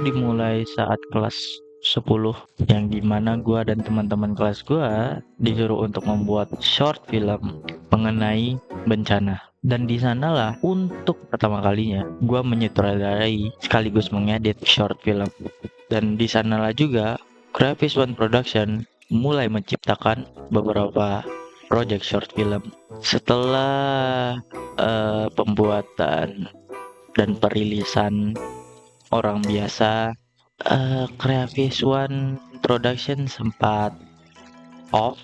dimulai saat kelas 10, yang dimana gua dan teman-teman kelas gua disuruh untuk membuat short film mengenai bencana. Dan di sanalah untuk pertama kalinya gua menyutradarai sekaligus mengedit short film. Dan di sanalah juga Graphics One Production mulai menciptakan beberapa project short film. Setelah pembuatan dan perilisan orang biasa, Graphics One Production sempat off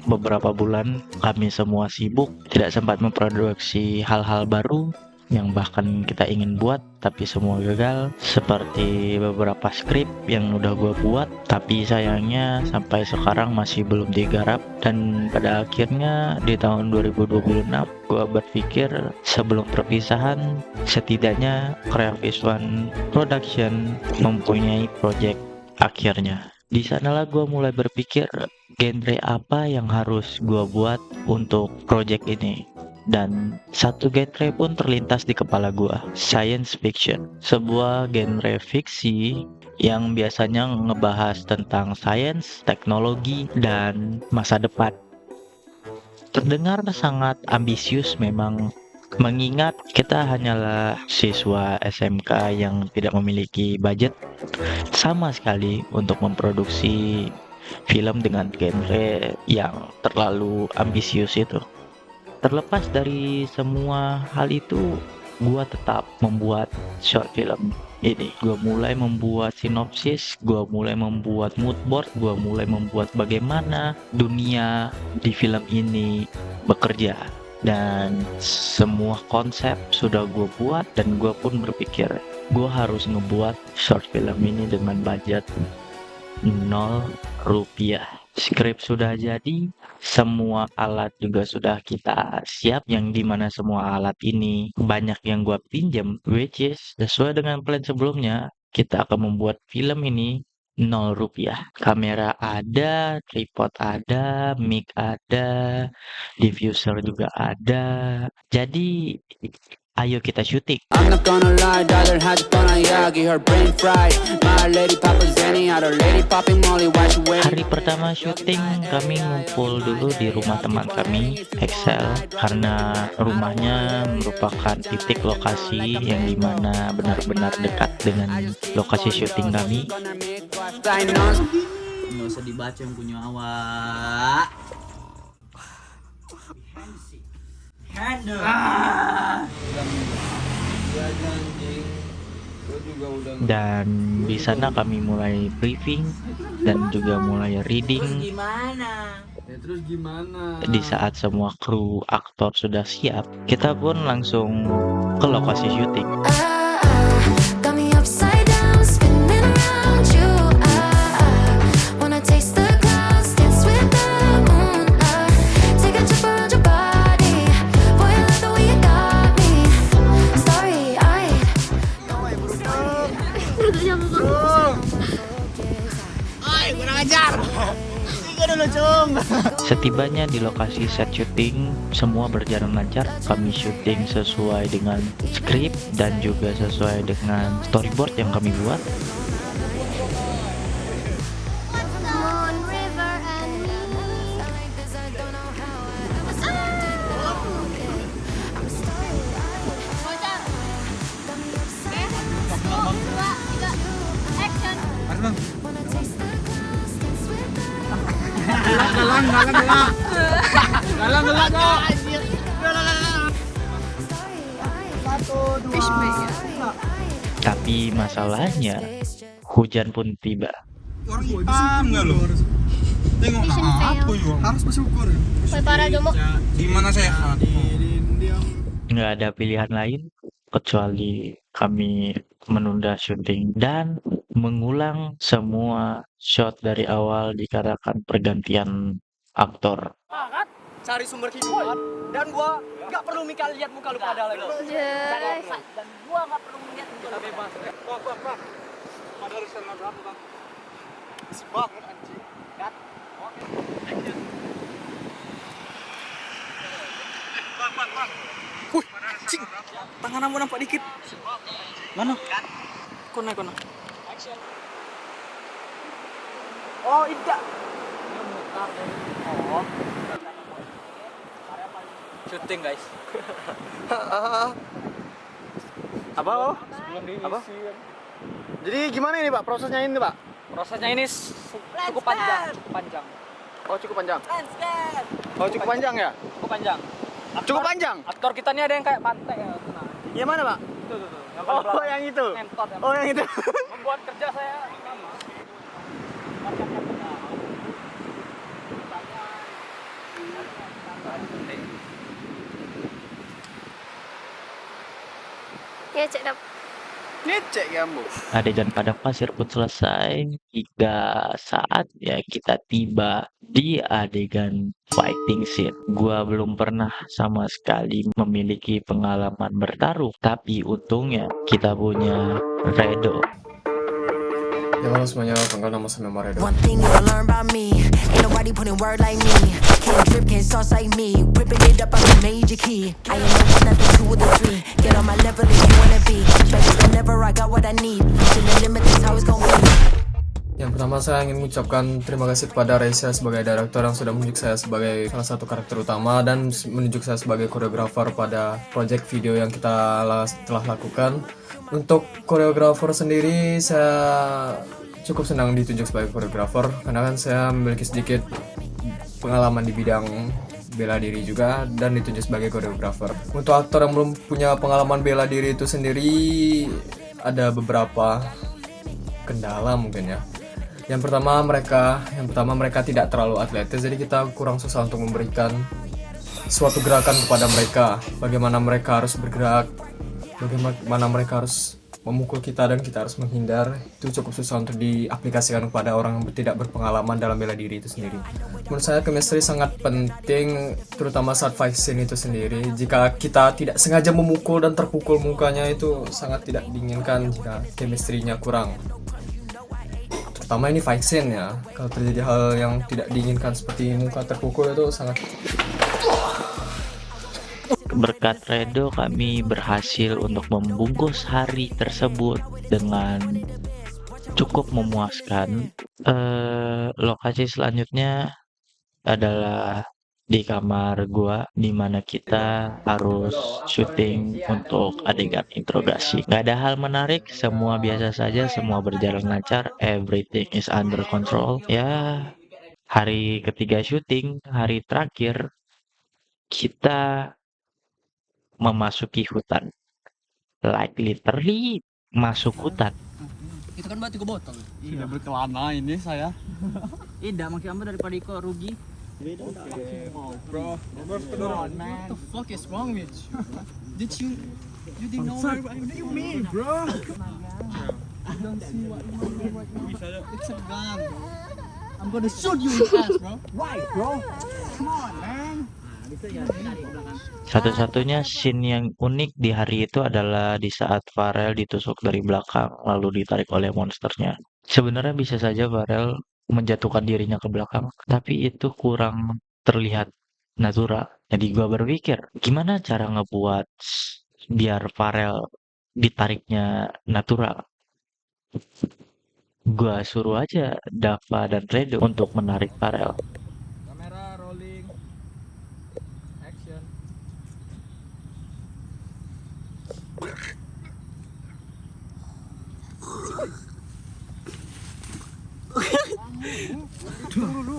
beberapa bulan. Kami semua sibuk, tidak sempat memproduksi hal-hal baru yang bahkan kita ingin buat, tapi semua gagal. Seperti beberapa skrip yang udah gue buat, tapi sayangnya sampai sekarang masih belum digarap. Dan pada akhirnya di tahun 2026 gue berpikir sebelum perpisahan, setidaknya Graphics One Production mempunyai project akhirnya. Di sanalah gue mulai berpikir genre apa yang harus gue buat untuk project ini. Dan satu genre pun terlintas di kepala gue, science fiction. Sebuah genre fiksi yang biasanya ngebahas tentang sains, teknologi, dan masa depan. Terdengar sangat ambisius memang, mengingat kita hanyalah siswa SMK yang tidak memiliki budget sama sekali untuk memproduksi film dengan genre yang terlalu ambisius itu. Terlepas dari semua hal itu, gua tetap membuat short film ini. Gua mulai membuat sinopsis, gua mulai membuat mood board, gua mulai membuat bagaimana dunia di film ini bekerja. Dan semua konsep sudah gue buat, dan gue pun berpikir gue harus ngebuat short film ini dengan budget 0 rupiah. Skrip sudah jadi, semua alat juga sudah kita siap, yang dimana semua alat ini banyak yang gue pinjam, which is sesuai dengan plan sebelumnya. Kita akan membuat film ini 0 rupiah. Kamera ada, tripod ada, mic ada, diffuser juga ada. Jadi ayo kita syuting. I'm not gonna lie, daughter had fun, Yagi, her brain fried. My lady Papa Zenny, other lady popping Molly, why she waiting? Hari pertama syuting kami ngumpul dulu di rumah teman kami, Excel, karena rumahnya merupakan titik lokasi yang dimana benar-benar dekat dengan lokasi syuting kami. Nggak usah dibaca yang punya awak. Dan di sana kami mulai briefing dan juga mulai reading. Terus gimana? Di saat semua kru aktor sudah siap, kita pun langsung ke lokasi syuting. Setibanya di lokasi set syuting, semua berjalan lancar. Kami syuting sesuai dengan skrip dan juga sesuai dengan storyboard yang kami buat. Galang kok. Tapi masalahnya, hujan pun tiba. Orang hitam nggak lo? Tengok apa yo? Harus bersyukur. Gimana sehat? Nggak ada pilihan lain kecuali kami menunda syuting dan mengulang semua shot dari awal dikarenakan pergantian aktor. Cari sumber kehidupan dan gua nggak perlu lihat muka lu pada lagi. Dan gua nggak perlu lihat muka lu bebas. Pak. Ada rencana berapa, Bang? Sebab anjing. Kat. Oke. Bang. Wih, cing. Tangan kamu nampak dikit. Mana? Kono. Oh, tidak. Oh. Syuting, guys. Apa? Oh? Apa? Jadi gimana ini Pak prosesnya ini Pak? Prosesnya ini cukup panjang. Oh cukup panjang. Landscape. Oh cukup panjang ya? Cukup panjang. Cukup panjang? Aktor kita ini ada yang kayak pantai ya. Nah, Yang mana Pak? itu tuh. Yang paling Oh belakang. yang itu. Mentor, Oh yang itu. membuat kerja saya lama. Ya cek dap. Ngecek ya Bu. Adegan padang pasir pun selesai. 3 saat ya kita tiba di adegan fighting scene. Gua belum pernah sama sekali memiliki pengalaman bertarung, tapi untungnya kita punya Redo. Ya halo semuanya, panggilan nama saya Maredo. One thing you will learn about me, ain't nobody putting word like me. Can't drip, can't sauce like me. Ripping it up, I'm a major key. I ain't no one, not the two or the three. Get on my level if you wanna be. Back whenever I got what I need. Pushing the limit, that's how it's gonna be. Yang pertama saya ingin mengucapkan terima kasih kepada Raisa sebagai direktur yang sudah menunjuk saya sebagai salah satu karakter utama dan menunjuk saya sebagai koreografer pada project video yang kita telah lakukan. Untuk koreografer sendiri saya cukup senang ditunjuk sebagai koreografer karena kan saya memiliki sedikit pengalaman di bidang bela diri juga dan ditunjuk sebagai koreografer. Untuk aktor yang belum punya pengalaman bela diri itu sendiri ada beberapa kendala mungkin ya. Yang pertama mereka tidak terlalu atletis, jadi kita kurang susah untuk memberikan suatu gerakan kepada mereka. Bagaimana mereka harus bergerak, bagaimana mereka harus memukul kita dan kita harus menghindar, itu cukup susah untuk diaplikasikan kepada orang yang tidak berpengalaman dalam bela diri itu sendiri. Menurut saya chemistry sangat penting, terutama saat fight scene itu sendiri. Jika kita tidak sengaja memukul dan terpukul mukanya, itu sangat tidak diinginkan jika chemistry-nya kurang. Terutama ini fight scene ya, kalau terjadi hal yang tidak diinginkan seperti muka terpukul itu sangat. Berkat Redo kami berhasil untuk membungkus hari tersebut dengan cukup memuaskan. Lokasi selanjutnya adalah di kamar gua, dimana kita harus syuting untuk adegan interogasi. Gak ada hal menarik, semua biasa saja, semua berjalan lancar, everything is under control. Ya, hari ketiga syuting, hari terakhir kita memasuki hutan, like literally masuk hutan. Itu kan batu botol. Sudah berkelana ini saya. Tidak, makin ambil daripada Iko rugi. Bro, What the fuck is wrong with you? You didn't know where what do you mean, bro? I don't see what you mean right now. It's a gun, bro. I'm gonna shoot you in the ass, bro. Why, bro? Come on, man. Satu-satunya scene yang unik di hari itu adalah di saat Farel ditusuk dari belakang lalu ditarik oleh monsternya. Sebenarnya bisa saja Farel menjatuhkan dirinya ke belakang, tapi itu kurang terlihat natural. Jadi gua berpikir, gimana cara ngebuat biar Farel ditariknya natural? Gua suruh aja Dava dan Redo untuk menarik Farel. Kamera rolling. Action.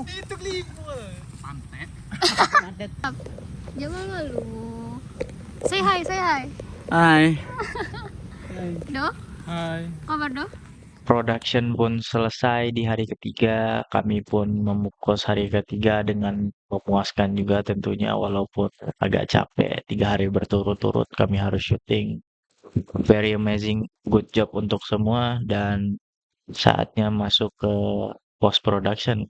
Itu klipo. Jangan malu. Say hi, say hi. Hai. Do, Hai. kabar do? Production pun selesai di hari ketiga. Kami pun memukul hari ketiga dengan memuaskan juga tentunya, walaupun agak capek. 3 hari berturut-turut kami harus syuting. Very amazing, good job untuk semua, dan saatnya masuk ke post production.